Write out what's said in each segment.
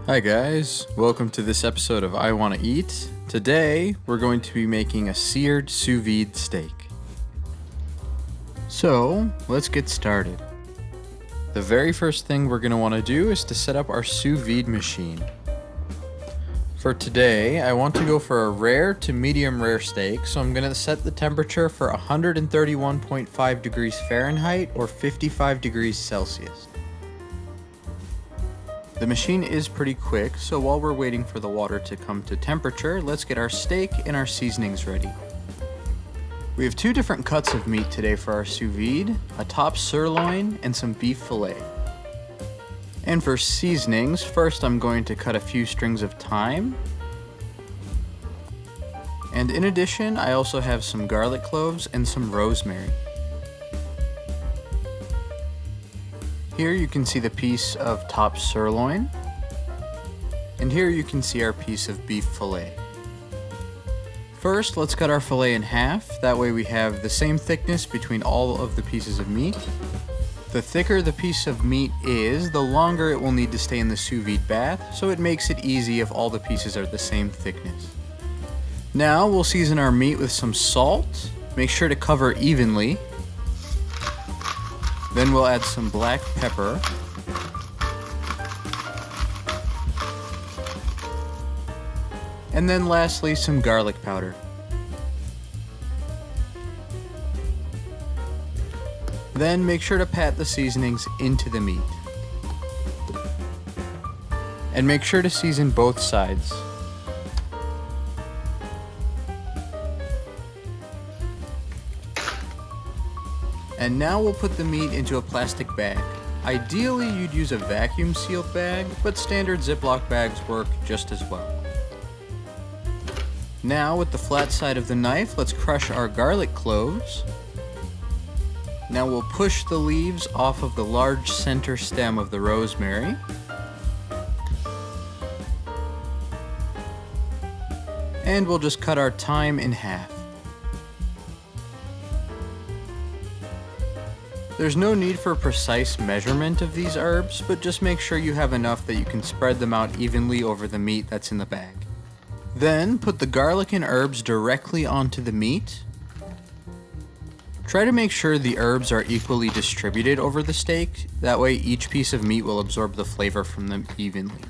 Hi guys, welcome to this episode of I Wanna Eat. Today, we're going to be making a seared sous vide steak. So, let's get started. The very first thing we're going to want to do is to set up our sous vide machine. For today, I want to go for a rare to medium rare steak, so I'm going to set the temperature for 131.5 degrees Fahrenheit or 55 degrees Celsius. The machine is pretty quick, so while we're waiting for the water to come to temperature, let's get our steak and our seasonings ready. We have two different cuts of meat today for our sous vide, a top sirloin and some beef filet. And for seasonings, first I'm going to cut a few strings of thyme. And in addition, I also have some garlic cloves and some rosemary. Here you can see the piece of top sirloin, and here you can see our piece of beef filet. First, let's cut our filet in half, that way we have the same thickness between all of the pieces of meat. The thicker the piece of meat is, the longer it will need to stay in the sous vide bath, so it makes it easy if all the pieces are the same thickness. Now we'll season our meat with some salt, make sure to cover evenly. Then we'll add some black pepper. And then lastly, some garlic powder. Then make sure to pat the seasonings into the meat. And make sure to season both sides. And now we'll put the meat into a plastic bag. Ideally, you'd use a vacuum sealed bag, but standard Ziploc bags work just as well. Now, with the flat side of the knife, let's crush our garlic cloves. Now we'll push the leaves off of the large center stem of the rosemary. And we'll just cut our thyme in half. There's no need for precise measurement of these herbs, but just make sure you have enough that you can spread them out evenly over the meat that's in the bag. Then put the garlic and herbs directly onto the meat. Try to make sure the herbs are equally distributed over the steak, that way each piece of meat will absorb the flavor from them evenly.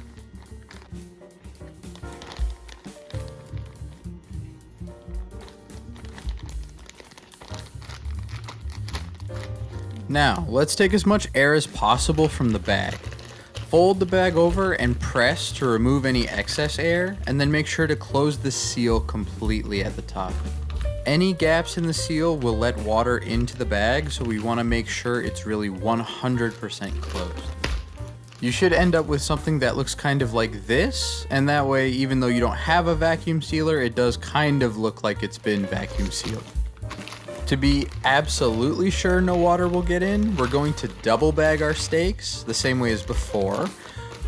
Now, let's take as much air as possible from the bag. Fold the bag over and press to remove any excess air, and then make sure to close the seal completely at the top. Any gaps in the seal will let water into the bag, so we want to make sure it's really 100% closed. You should end up with something that looks kind of like this, and that way, even though you don't have a vacuum sealer, it does kind of look like it's been vacuum sealed. To be absolutely sure no water will get in, we're going to double bag our steaks the same way as before.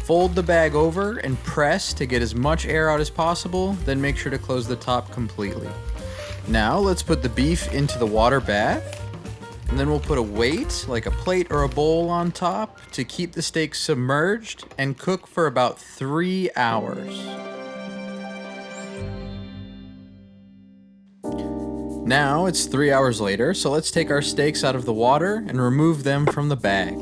Fold the bag over and press to get as much air out as possible, then make sure to close the top completely. Now let's put the beef into the water bath, and then we'll put a weight, like a plate or a bowl, on top to keep the steak submerged and cook for about 3 hours. Now it's 3 hours later, so let's take our steaks out of the water and remove them from the bag.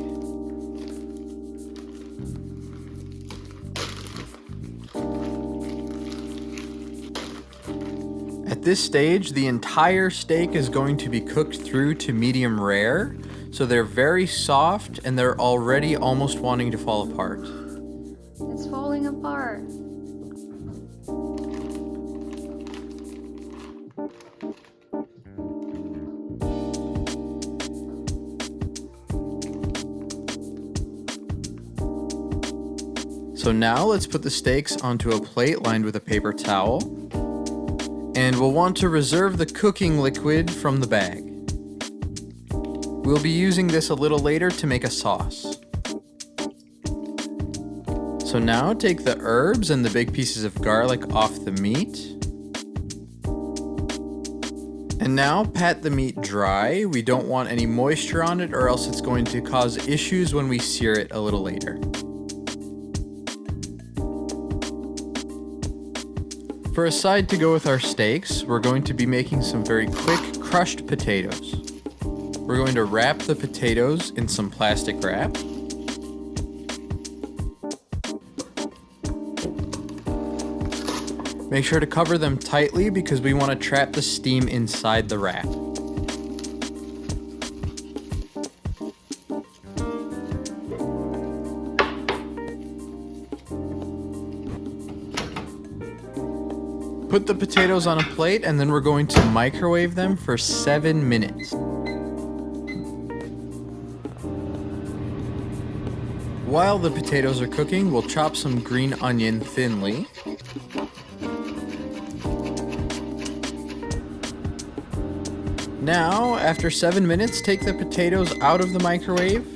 At this stage, the entire steak is going to be cooked through to medium rare, so they're very soft and they're already almost wanting to fall apart. It's falling apart. So now let's put the steaks onto a plate lined with a paper towel. And we'll want to reserve the cooking liquid from the bag. We'll be using this a little later to make a sauce. So now take the herbs and the big pieces of garlic off the meat. And now pat the meat dry. We don't want any moisture on it or else it's going to cause issues when we sear it a little later. For a side to go with our steaks, we're going to be making some very quick crushed potatoes. We're going to wrap the potatoes in some plastic wrap. Make sure to cover them tightly because we want to trap the steam inside the wrap. Put the potatoes on a plate and then we're going to microwave them for 7 minutes. While the potatoes are cooking, we'll chop some green onion thinly. Now, after 7 minutes, take the potatoes out of the microwave.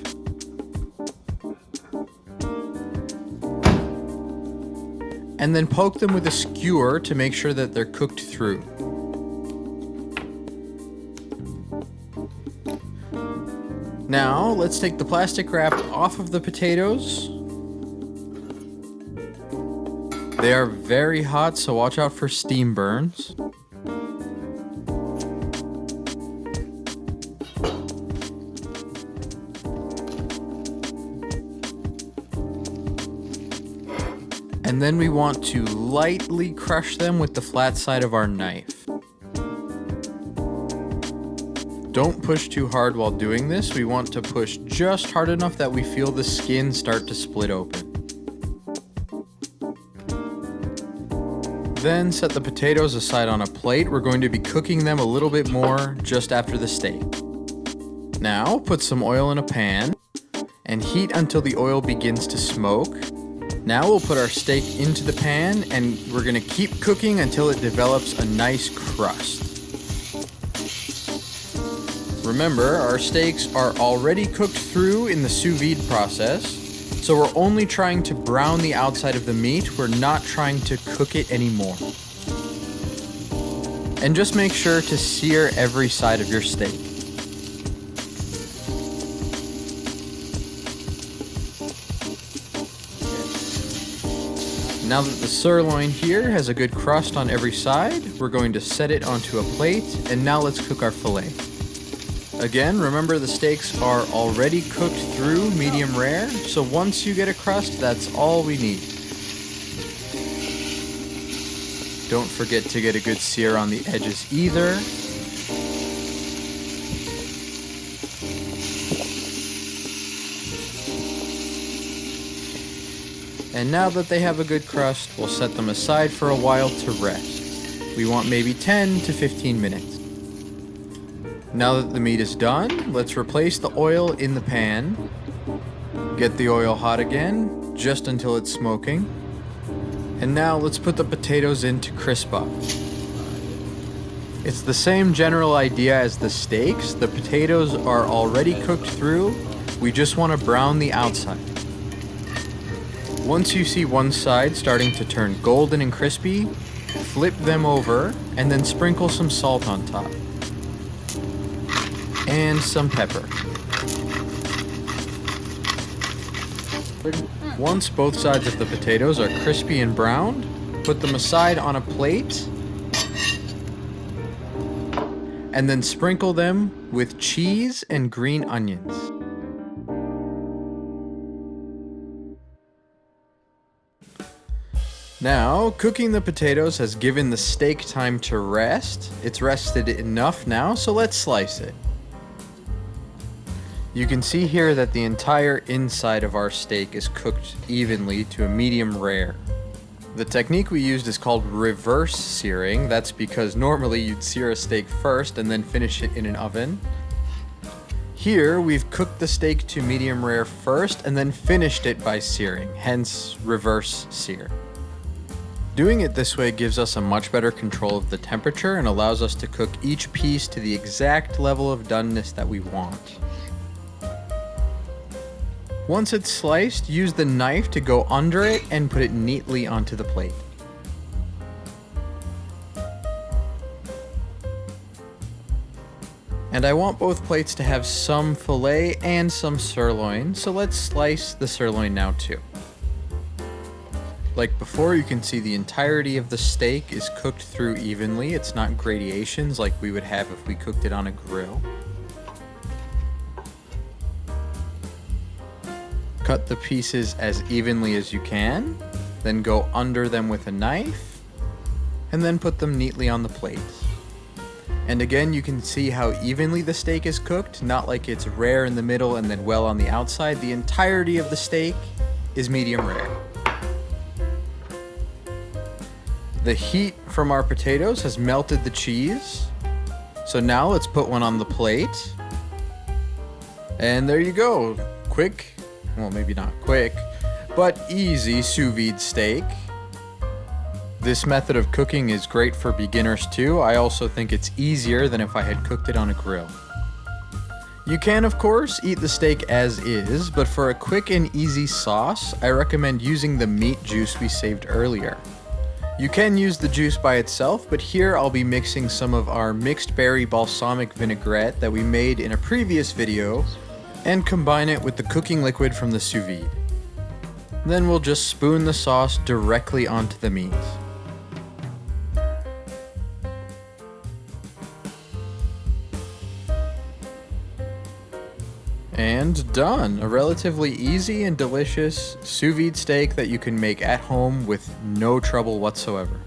And then poke them with a skewer to make sure that they're cooked through. Now, let's take the plastic wrap off of the potatoes. They are very hot, so watch out for steam burns. And then we want to lightly crush them with the flat side of our knife. Don't push too hard while doing this. We want to push just hard enough that we feel the skin start to split open. Then set the potatoes aside on a plate. We're going to be cooking them a little bit more just after the steak. Now put some oil in a pan and heat until the oil begins to smoke. Now we'll put our steak into the pan and we're going to keep cooking until it develops a nice crust. Remember, our steaks are already cooked through in the sous vide process, so we're only trying to brown the outside of the meat. We're not trying to cook it anymore. And just make sure to sear every side of your steak. Now that the sirloin here has a good crust on every side, we're going to set it onto a plate, and now let's cook our filet. Again, remember the steaks are already cooked through medium rare, so once you get a crust, that's all we need. Don't forget to get a good sear on the edges either. And now that they have a good crust, we'll set them aside for a while to rest. We want maybe 10 to 15 minutes. Now that the meat is done, let's replace the oil in the pan. Get the oil hot again, just until it's smoking. And now let's put the potatoes in to crisp up. It's the same general idea as the steaks. The potatoes are already cooked through. We just want to brown the outside. Once you see one side starting to turn golden and crispy, flip them over and then sprinkle some salt on top. And some pepper. Once both sides of the potatoes are crispy and browned, put them aside on a plate and then sprinkle them with cheese and green onions. Now, cooking the potatoes has given the steak time to rest. It's rested enough now, so let's slice it. You can see here that the entire inside of our steak is cooked evenly to a medium rare. The technique we used is called reverse searing. That's because normally you'd sear a steak first and then finish it in an oven. Here, we've cooked the steak to medium rare first and then finished it by searing, hence reverse sear. Doing it this way gives us a much better control of the temperature and allows us to cook each piece to the exact level of doneness that we want. Once it's sliced, use the knife to go under it and put it neatly onto the plate. And I want both plates to have some filet and some sirloin, so let's slice the sirloin now too. Like before, you can see the entirety of the steak is cooked through evenly. It's not gradations like we would have if we cooked it on a grill. Cut the pieces as evenly as you can, then go under them with a knife, and then put them neatly on the plates. And again, you can see how evenly the steak is cooked, not like it's rare in the middle and then well on the outside. The entirety of the steak is medium rare. The heat from our potatoes has melted the cheese. So now let's put one on the plate. And there you go. Quick, well maybe not quick, but easy sous vide steak. This method of cooking is great for beginners too. I also think it's easier than if I had cooked it on a grill. You can, of course, eat the steak as is, but for a quick and easy sauce, I recommend using the meat juice we saved earlier. You can use the juice by itself, but here I'll be mixing some of our mixed berry balsamic vinaigrette that we made in a previous video and combine it with the cooking liquid from the sous vide. Then we'll just spoon the sauce directly onto the meat. And done! A relatively easy and delicious sous vide steak that you can make at home with no trouble whatsoever.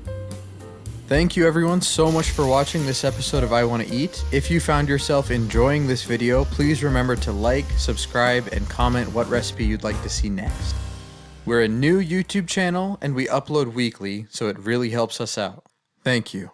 Thank you everyone so much for watching this episode of I Wanna Eat. If you found yourself enjoying this video, please remember to like, subscribe, and comment what recipe you'd like to see next. We're a new YouTube channel and we upload weekly, so it really helps us out. Thank you.